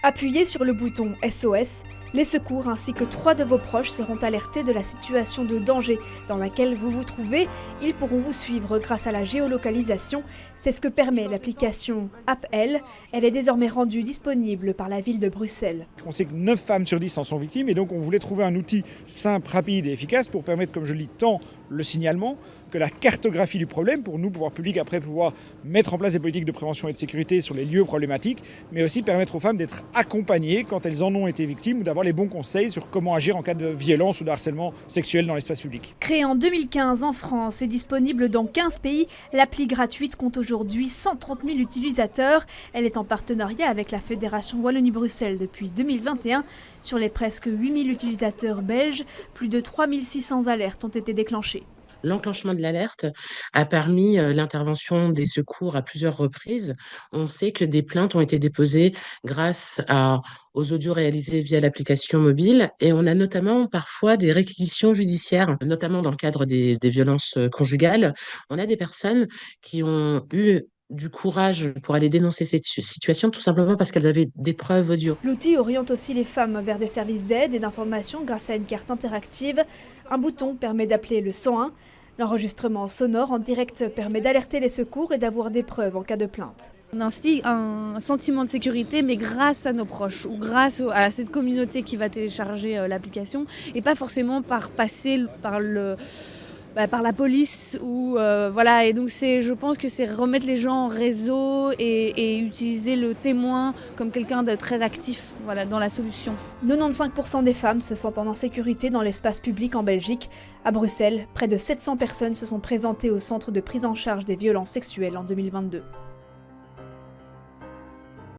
Appuyez sur le bouton SOS, les secours ainsi que 3 de vos proches seront alertés de la situation de danger dans laquelle vous vous trouvez. Ils pourront vous suivre grâce à la géolocalisation. C'est ce que permet l'application AppL. Elle est désormais rendue disponible par la ville de Bruxelles. On sait que 9 femmes sur 10 en sont victimes et donc on voulait trouver un outil simple, rapide et efficace pour permettre, comme je le dis, tant le signalement que la cartographie du problème pour nous, pouvoir public, après pouvoir mettre en place des politiques de prévention et de sécurité sur les lieux problématiques, mais aussi permettre aux femmes d'être accompagnées quand elles en ont été victimes ou d'avoir les bons conseils sur comment agir en cas de violence ou de harcèlement sexuel dans l'espace public. Créée en 2015 en France et disponible dans 15 pays, l'appli gratuite compte aujourd'hui 130 000 utilisateurs. Elle est en partenariat avec la Fédération Wallonie-Bruxelles depuis 2021. Sur les presque 8 000 utilisateurs belges, plus de 3 600 alertes ont été déclenchées. L'enclenchement de l'alerte a permis l'intervention des secours à plusieurs reprises. On sait que des plaintes ont été déposées aux audios réalisés via l'application mobile et on a notamment parfois des réquisitions judiciaires, notamment dans le cadre des violences conjugales. On a des personnes qui ont eu du courage pour aller dénoncer cette situation tout simplement parce qu'elles avaient des preuves audio. L'outil oriente aussi les femmes vers des services d'aide et d'information grâce à une carte interactive. Un bouton permet d'appeler le 101. L'enregistrement sonore en direct permet d'alerter les secours et d'avoir des preuves en cas de plainte. On instille un sentiment de sécurité, mais grâce à nos proches ou grâce à cette communauté qui va télécharger l'application et pas forcément passer par la police voilà. Et donc je pense que c'est remettre les gens en réseau et utiliser le témoin comme quelqu'un de très actif, voilà, dans la solution. 95% des femmes se sentent en insécurité dans l'espace public en Belgique. À Bruxelles, près de 700 personnes se sont présentées au centre de prise en charge des violences sexuelles en 2022.